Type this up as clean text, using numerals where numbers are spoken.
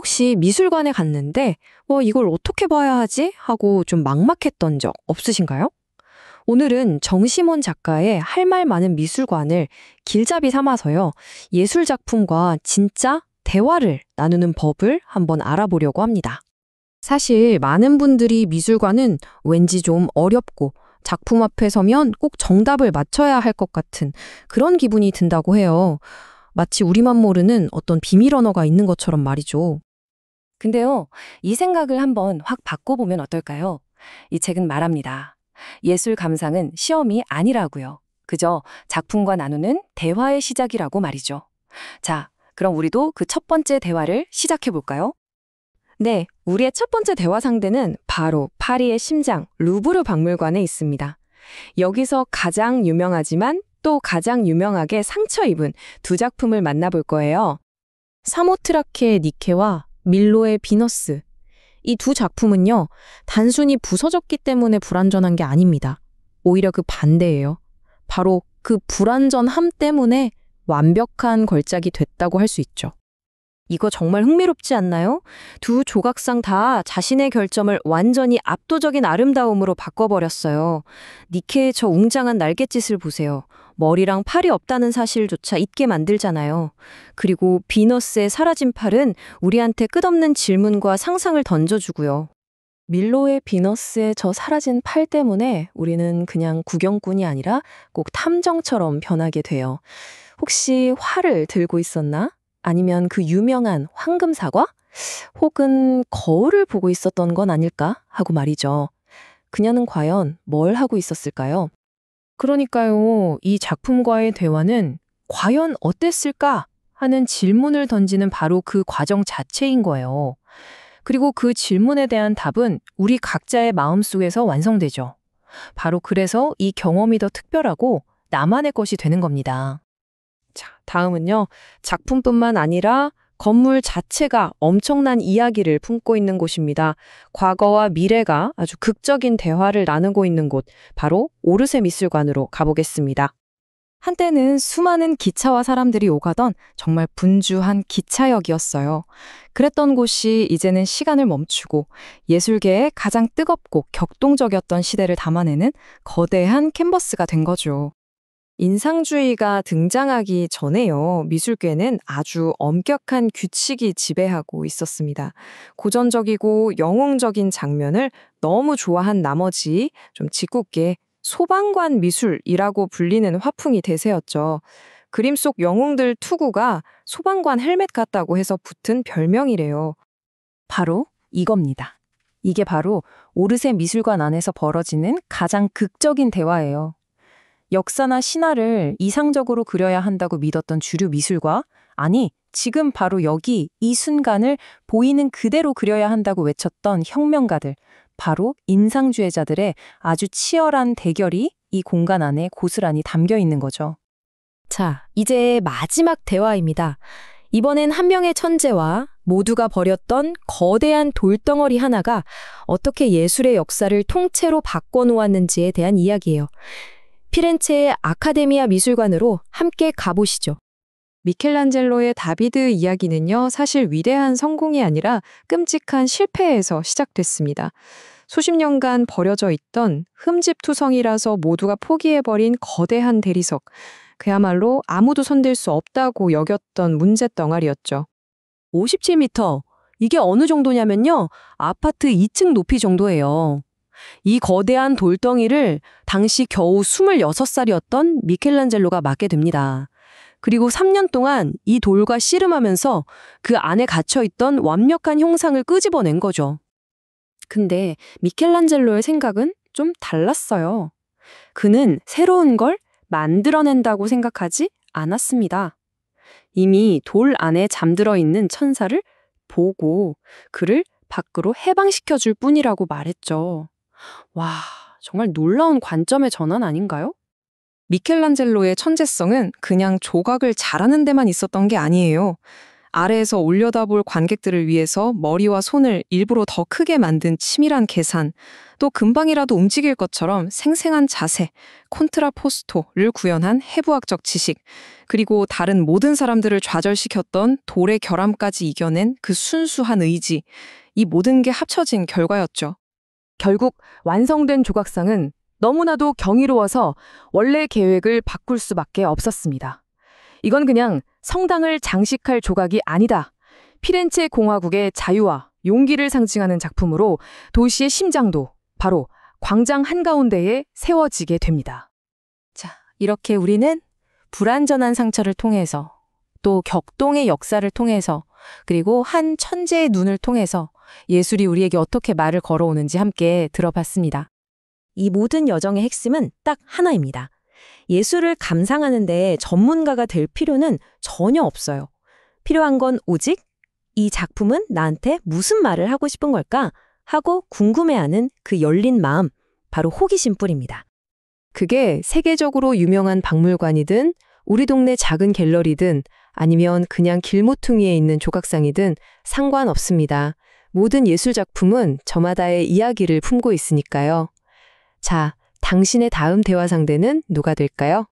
혹시 미술관에 갔는데 이걸 어떻게 봐야 하지? 하고 좀 막막했던 적 없으신가요? 오늘은 정심원 작가의 할 말 많은 미술관을 길잡이 삼아서요. 예술 작품과 진짜 대화를 나누는 법을 한번 알아보려고 합니다. 사실 많은 분들이 미술관은 왠지 좀 어렵고 작품 앞에 서면 꼭 정답을 맞춰야 할 것 같은 그런 기분이 든다고 해요. 마치 우리만 모르는 어떤 비밀 언어가 있는 것처럼 말이죠. 근데요, 이 생각을 한번 확 바꿔보면 어떨까요? 이 책은 말합니다. 예술 감상은 시험이 아니라고요. 그저 작품과 나누는 대화의 시작이라고 말이죠. 자, 그럼 우리도 그 첫 번째 대화를 시작해 볼까요? 네, 우리의 첫 번째 대화 상대는 바로 파리의 심장, 루브르 박물관에 있습니다. 여기서 가장 유명하지만 또 가장 유명하게 상처 입은 두 작품을 만나볼 거예요. 사모트라케의 니케와 밀로의 비너스. 이 두 작품은요, 단순히 부서졌기 때문에 불완전한 게 아닙니다. 오히려 그 반대예요. 바로 그 불완전함 때문에 완벽한 걸작이 됐다고 할 수 있죠. 이거 정말 흥미롭지 않나요? 두 조각상 다 자신의 결점을 완전히 압도적인 아름다움으로 바꿔버렸어요. 니케의 저 웅장한 날갯짓을 보세요. 머리랑 팔이 없다는 사실조차 잊게 만들잖아요. 그리고 비너스의 사라진 팔은 우리한테 끝없는 질문과 상상을 던져주고요. 밀로의 비너스의 저 사라진 팔 때문에 우리는 그냥 구경꾼이 아니라 꼭 탐정처럼 변하게 돼요. 혹시 활을 들고 있었나? 아니면 그 유명한 황금 사과? 혹은 거울을 보고 있었던 건 아닐까? 하고 말이죠. 그녀는 과연 뭘 하고 있었을까요? 그러니까요, 이 작품과의 대화는 과연 어땠을까? 하는 질문을 던지는 바로 그 과정 자체인 거예요. 그리고 그 질문에 대한 답은 우리 각자의 마음속에서 완성되죠. 바로 그래서 이 경험이 더 특별하고 나만의 것이 되는 겁니다. 자, 다음은요. 작품뿐만 아니라 건물 자체가 엄청난 이야기를 품고 있는 곳입니다. 과거와 미래가 아주 극적인 대화를 나누고 있는 곳, 바로 오르세 미술관으로 가보겠습니다. 한때는 수많은 기차와 사람들이 오가던 정말 분주한 기차역이었어요. 그랬던 곳이 이제는 시간을 멈추고 예술계의 가장 뜨겁고 격동적이었던 시대를 담아내는 거대한 캔버스가 된 거죠. 인상주의가 등장하기 전에요, 미술계는 아주 엄격한 규칙이 지배하고 있었습니다. 고전적이고 영웅적인 장면을 너무 좋아한 나머지 좀 짓궂게 소방관 미술이라고 불리는 화풍이 대세였죠. 그림 속 영웅들 투구가 소방관 헬멧 같다고 해서 붙은 별명이래요. 바로 이겁니다. 이게 바로 오르세 미술관 안에서 벌어지는 가장 극적인 대화예요. 역사나 신화를 이상적으로 그려야 한다고 믿었던 주류 미술가, 아니, 지금 바로 여기 이 순간을 보이는 그대로 그려야 한다고 외쳤던 혁명가들, 바로 인상주의자들의 아주 치열한 대결이 이 공간 안에 고스란히 담겨 있는 거죠. 자, 이제 마지막 대화입니다. 이번엔 한 명의 천재와 모두가 버렸던 거대한 돌덩어리 하나가 어떻게 예술의 역사를 통째로 바꿔놓았는지에 대한 이야기예요. 피렌체의 아카데미아 미술관으로 함께 가보시죠. 미켈란젤로의 다비드 이야기는요, 사실 위대한 성공이 아니라 끔찍한 실패에서 시작됐습니다. 수십 년간 버려져 있던 흠집투성이라서 모두가 포기해버린 거대한 대리석, 그야말로 아무도 손댈 수 없다고 여겼던 문제덩어리였죠. 57m, 이게 어느 정도냐면요, 아파트 2층 높이 정도예요. 이 거대한 돌덩이를 당시 겨우 26살이었던 미켈란젤로가 맡게 됩니다. 그리고 3년 동안 이 돌과 씨름하면서 그 안에 갇혀있던 완벽한 형상을 끄집어낸 거죠. 근데 미켈란젤로의 생각은 좀 달랐어요. 그는 새로운 걸 만들어낸다고 생각하지 않았습니다. 이미 돌 안에 잠들어 있는 천사를 보고 그를 밖으로 해방시켜줄 뿐이라고 말했죠. 와, 정말 놀라운 관점의 전환 아닌가요? 미켈란젤로의 천재성은 그냥 조각을 잘하는 데만 있었던 게 아니에요. 아래에서 올려다볼 관객들을 위해서 머리와 손을 일부러 더 크게 만든 치밀한 계산, 또 금방이라도 움직일 것처럼 생생한 자세, 콘트라포스토를 구현한 해부학적 지식, 그리고 다른 모든 사람들을 좌절시켰던 돌의 결함까지 이겨낸 그 순수한 의지, 이 모든 게 합쳐진 결과였죠. 결국 완성된 조각상은 너무나도 경이로워서 원래 계획을 바꿀 수밖에 없었습니다. 이건 그냥 성당을 장식할 조각이 아니다. 피렌체 공화국의 자유와 용기를 상징하는 작품으로 도시의 심장도 바로 광장 한가운데에 세워지게 됩니다. 자, 이렇게 우리는 불완전한 상처를 통해서 또 격동의 역사를 통해서 그리고 한 천재의 눈을 통해서 예술이 우리에게 어떻게 말을 걸어오는지 함께 들어봤습니다. 이 모든 여정의 핵심은 딱 하나입니다. 예술을 감상하는데 전문가가 될 필요는 전혀 없어요. 필요한 건 오직 이 작품은 나한테 무슨 말을 하고 싶은 걸까 하고 궁금해하는 그 열린 마음, 바로 호기심뿐입니다. 그게 세계적으로 유명한 박물관이든 우리 동네 작은 갤러리든 아니면 그냥 길모퉁이에 있는 조각상이든 상관없습니다. 모든 예술 작품은 저마다의 이야기를 품고 있으니까요. 자, 당신의 다음 대화 상대는 누가 될까요?